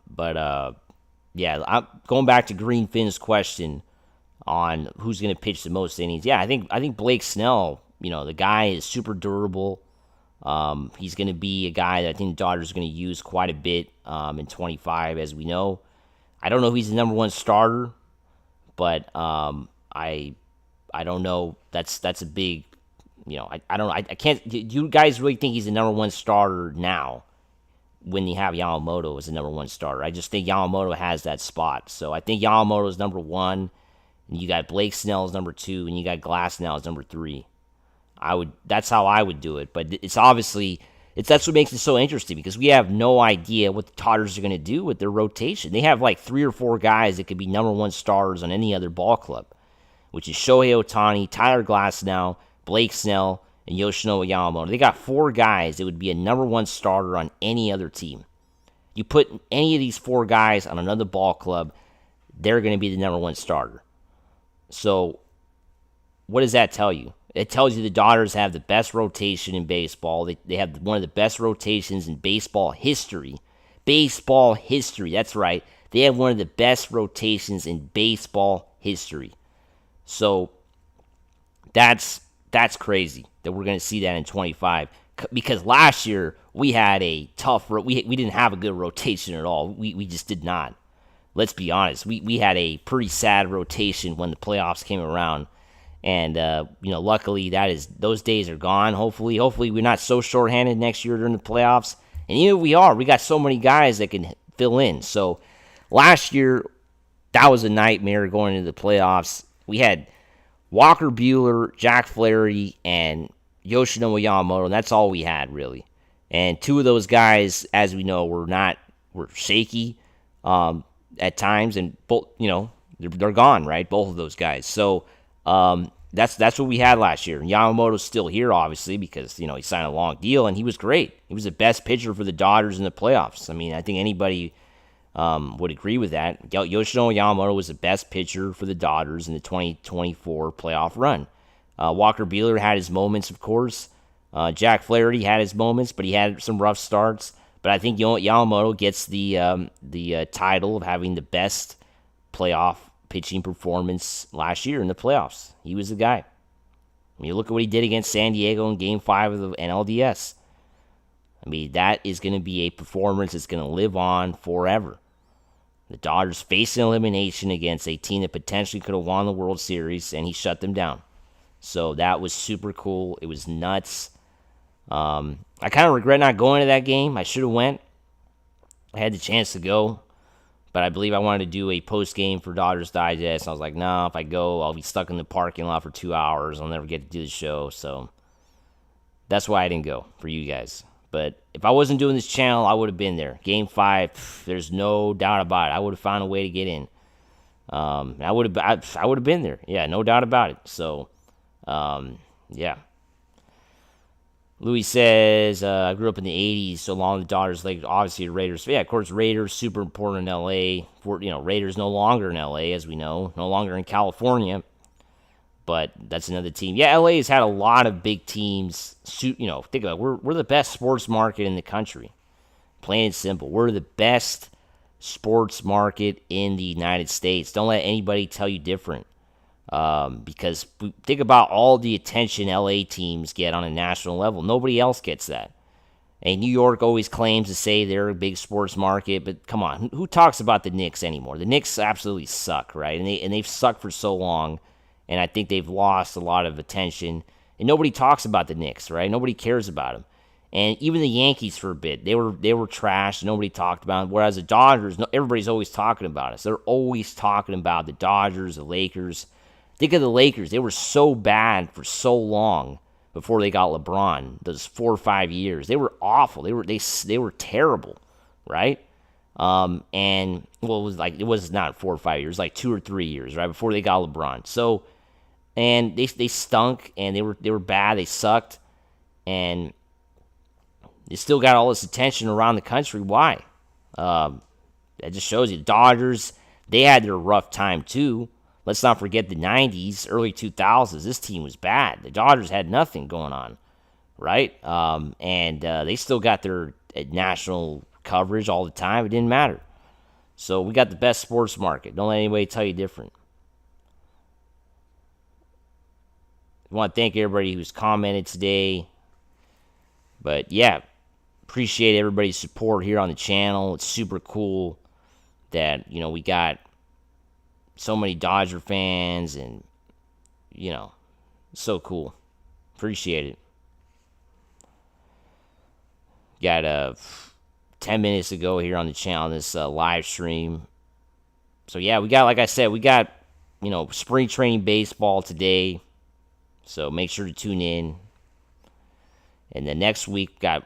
going back to Green Finn's question on who's going to pitch the most innings. Yeah, I think Blake Snell, the guy is super durable. He's going to be a guy that I think the Dodgers are going to use quite a bit in 25, as we know. I don't know if he's the number one starter, but I don't know. That's a big, I don't know. I can't. Do you guys really think he's the number one starter now when you have Yamamoto as the number one starter? I just think Yamamoto has that spot. So I think Yamamoto is number one, and you got Blake Snell as number two, and you got Glasnow as number three. That's how I would do it. But it's obviously, that's what makes it so interesting, because we have no idea what the Dodgers are going to do with their rotation. They have like 3 or 4 guys that could be number one stars on any other ball club, which is Shohei Ohtani, Tyler Glasnow, Blake Snell, and Yoshinobu Yamamoto. They got 4 guys that would be a number 1 starter on any other team. You put any of these 4 guys on another ball club, they're going to be the number 1 starter. So what does that tell you? It tells you the Dodgers have the best rotation in baseball. They have one of the best rotations in baseball history. Baseball history, that's right. They have one of the best rotations in baseball history. So that's crazy that we're going to see that in 25. Because last year we had a tough we didn't have a good rotation at all. We just did not. Let's be honest. We had a pretty sad rotation when the playoffs came around. And luckily those days are gone. Hopefully we're not so shorthanded next year during the playoffs. And even if we are, we got so many guys that can fill in. So last year, that was a nightmare going into the playoffs. We had Walker Buehler, Jack Flaherty, and Yoshinobu Yamamoto, and that's all we had, really. And 2 of those guys, as we know, were shaky at times, and both, they're gone, right? Both of those guys. So that's what we had last year. And Yamamoto's still here, obviously, because he signed a long deal, and he was great. He was the best pitcher for the Dodgers in the playoffs. I mean, I think anybody would agree with that. Yoshinobu Yamamoto was the best pitcher for the Dodgers in the 2024 playoff run. Walker Buehler had his moments, of course. Jack Flaherty had his moments, but he had some rough starts. But I think Yamamoto gets the title of having the best playoff pitching performance last year in the playoffs. He was the guy. When you look at what he did against San Diego in Game 5 of the NLDS, I mean, that is going to be a performance that's going to live on forever. The Dodgers faced an elimination against a team that potentially could have won the World Series, and he shut them down. So that was super cool. It was nuts. I kind of regret not going to that game. I should have went. I had the chance to go, but I believe I wanted to do a post-game for Dodgers Digest. And I was like, no, if I go, I'll be stuck in the parking lot for 2 hours. I'll never get to do the show. So that's why I didn't go for you guys. But if I wasn't doing this channel, I would have been there. Game 5, there's no doubt about it. I would have found a way to get in. I would have been there. Yeah, no doubt about it. So, yeah. Louis says, I grew up in the 80s, so long the Dodgers, like, obviously the Raiders. Yeah, of course, Raiders, super important in L.A. Raiders no longer in L.A., as we know. No longer in California. But that's another team. Yeah, LA has had a lot of big teams. Think about it. We're the best sports market in the country. Plain and simple. We're the best sports market in the United States. Don't let anybody tell you different. Because think about all the attention LA teams get on a national level. Nobody else gets that. And New York always claims to say they're a big sports market, but come on, who talks about the Knicks anymore? The Knicks absolutely suck, right? And they've sucked for so long. And I think they've lost a lot of attention. And nobody talks about the Knicks, right? Nobody cares about them. And even the Yankees for a bit, they were trash. Nobody talked about them. Whereas the Dodgers, everybody's always talking about us. They're always talking about the Dodgers, the Lakers. Think of the Lakers. They were so bad for so long before they got LeBron. Those 4 or 5 years, they were awful. They were terrible, right? And well, it was not 4 or 5 years, like 2 or 3 years, right, before they got LeBron. So. And they stunk, and they were bad. They sucked, and they still got all this attention around the country. Why? That just shows you. The Dodgers, they had their rough time too. Let's not forget the 90s, early 2000s. This team was bad. The Dodgers had nothing going on, right? And they still got their national coverage all the time. It didn't matter. So we got the best sports market. Don't let anybody tell you different. I want to thank everybody who's commented today. But yeah, appreciate everybody's support here on the channel. It's super cool that, we got so many Dodger fans and, so cool. Appreciate it. Got 10 minutes to go here on the channel, this live stream. So yeah, like I said, we got, spring training baseball today. So make sure to tune in. And then next week, got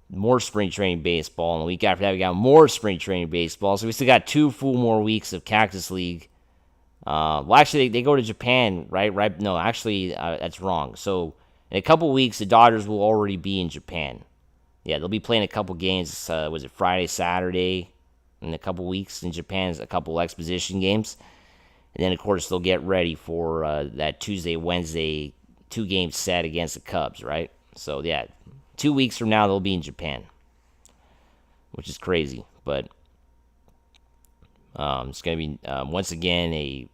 more spring training baseball. And the week after that, we got more spring training baseball. So we still got 2 full more weeks of Cactus League Well, actually, they go to Japan, right? Right? No, actually, that's wrong. So in a couple weeks, the Dodgers will already be in Japan. Yeah, they'll be playing a couple games. Was it Friday, Saturday? In a couple weeks in Japan, a couple exposition games, and then of course they'll get ready for that Tuesday, Wednesday 2-game set against the Cubs, right? So yeah, 2 weeks from now they'll be in Japan, which is crazy, but it's gonna be once again a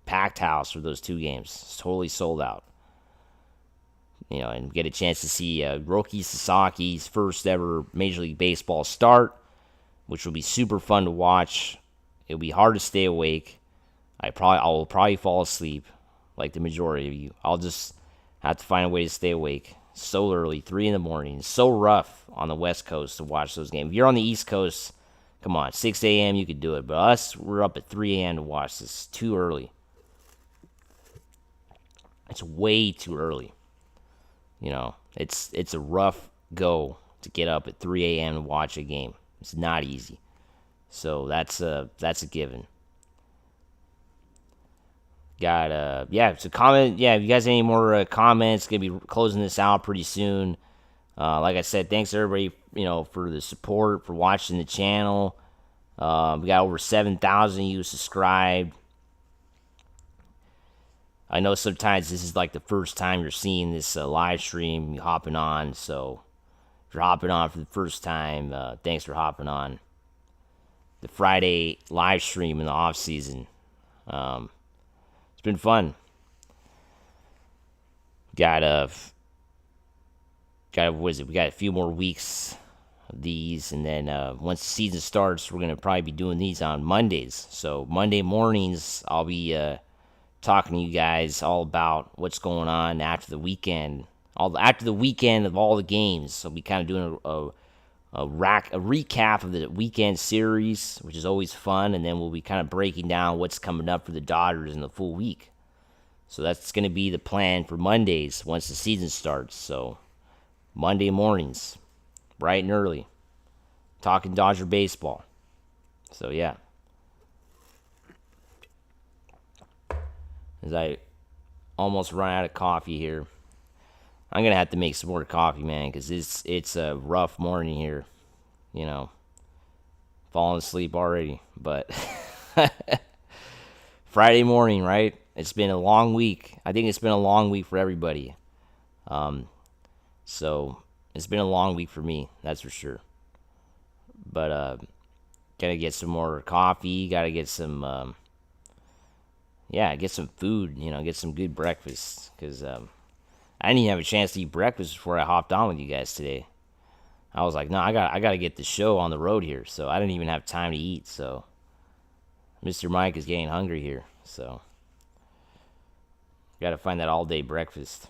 packed house for those 2 games. It's totally sold out. And get a chance to see Roki Sasaki's first ever Major League Baseball start, which will be super fun to watch. It'll be hard to stay awake. I will probably fall asleep, like the majority of you. I'll just have to find a way to stay awake. So early, 3 in the morning. It's so rough on the West Coast to watch those games. If you're on the East Coast, come on, 6 a.m. you could do it. But us, we're up at 3 a.m. to watch this. Too early. It's way too early. It's a rough go to get up at 3 a.m. to watch a game. It's not easy. So that's a given. So comment. Yeah, if you guys have any more comments, gonna be closing this out pretty soon. Like I said, thanks everybody, for the support, for watching the channel. We got over 7,000 of you subscribed. I know sometimes this is like the first time you're seeing this live stream, you hopping on. So if you're hopping on for the first time, thanks for hopping on the Friday live stream in the off season. It's been fun. What is it? We got a few more weeks of these, and then once the season starts, we're gonna probably be doing these on Mondays. So Monday mornings, I'll be talking to you guys all about what's going on after the weekend. After the weekend of all the games, so we'll be kind of doing a recap of the weekend series, which is always fun, and then we'll be kind of breaking down what's coming up for the Dodgers in the full week. So that's going to be the plan for Mondays once the season starts. So Monday mornings, bright and early, talking Dodger baseball. So yeah. As I almost run out of coffee here. I'm going to have to make some more coffee, man, because it's a rough morning here. Falling asleep already. But Friday morning, right? It's been a long week. I think it's been a long week for everybody. So it's been a long week for me, that's for sure. But gotta get some more coffee. Gotta get some, get some food. Get some good breakfast. Because I didn't even have a chance to eat breakfast before I hopped on with you guys today. I was like, no, I got to get the show on the road here. So I didn't even have time to eat. So Mr. Mike is getting hungry here. So got to find that all-day breakfast.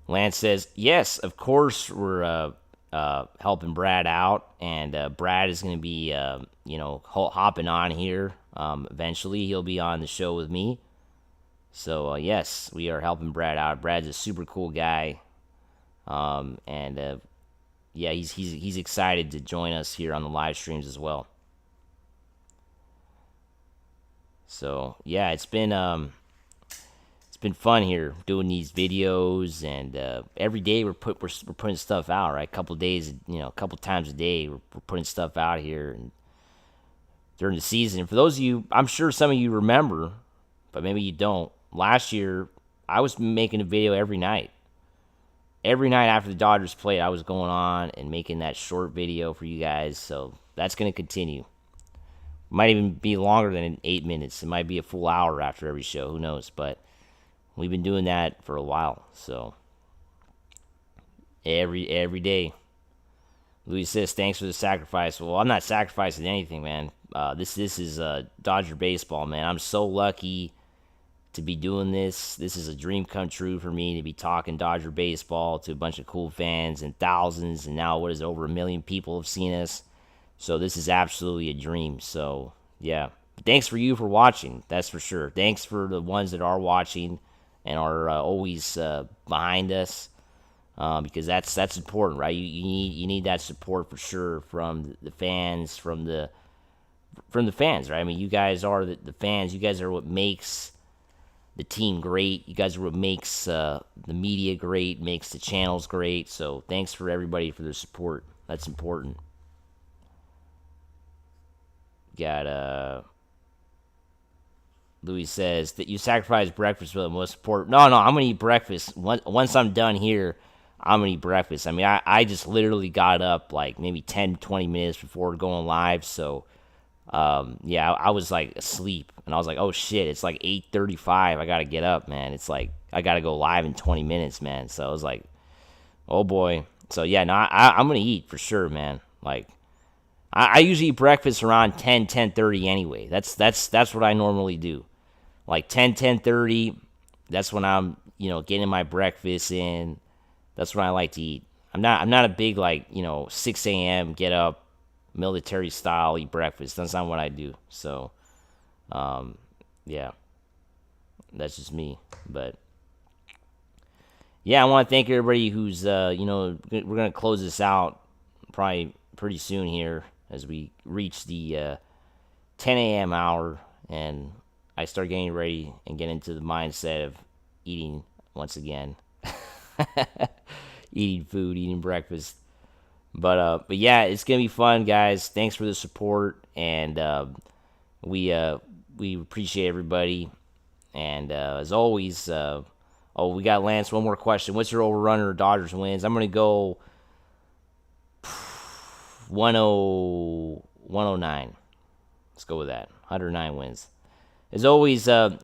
Lance says, yes, of course we're helping Brad out. And Brad is going to be, hopping on here. Eventually he'll be on the show with me. So, yes, we are helping Brad out. Brad's a super cool guy. He's excited to join us here on the live streams as well. So, yeah, it's been fun here doing these videos, and every day we're putting stuff out, right? A couple times a day we're putting stuff out here and during the season. And for those of you, I'm sure some of you remember, but maybe you don't. Last year, I was making a video every night. Every night after the Dodgers played, I was going on and making that short video for you guys. So that's going to continue. Might even be longer than 8 minutes. It might be a full hour after every show. Who knows? But we've been doing that for a while. So every day. Louis says, thanks for the sacrifice. Well, I'm not sacrificing anything, man. This is Dodger baseball, man. I'm so lucky to be doing this. This is a dream come true for me, to be talking Dodger baseball to a bunch of cool fans and thousands, and now over 1 million people have seen us. So this is absolutely a dream. So yeah, thanks for you for watching. That's for sure. Thanks for the ones that are watching and are always behind us, because that's important, right? You need that support for sure from the fans, from the from the fans, right? I mean, you guys are the fans. You guys are what makes the team great. You guys are what makes the media great, makes the channels great. So thanks for everybody for their support. That's important. Got Louis says that you sacrifice breakfast for the most support. No, I'm gonna eat breakfast once I'm done here. I'm gonna eat breakfast. I mean, I just literally got up like maybe 10, 20 minutes before going live. So yeah, I was like asleep, and I was like, oh shit, it's like 8:35. I gotta get up, man. It's like I gotta go live in 20 minutes, man. So I was like, oh boy. So yeah, no, I'm gonna eat for sure, man. Like I usually eat breakfast around 10:30 anyway. That's what I normally do. Like 10:30. That's when I'm getting my breakfast in. That's when I like to eat. I'm not a big 6 a.m. get up military style eat breakfast. That's not what I do. So yeah, that's just me. But yeah, I want to thank everybody who's we're gonna close this out probably pretty soon here as we reach the 10 a.m. hour and I start getting ready and get into the mindset of eating once again. Eating food, eating breakfast. But yeah, it's gonna be fun, guys. Thanks for the support, and we appreciate everybody. And as always, we got Lance. One more question: what's your over/under Dodgers wins? I'm gonna go 109. Let's go with that. 109 wins. As always,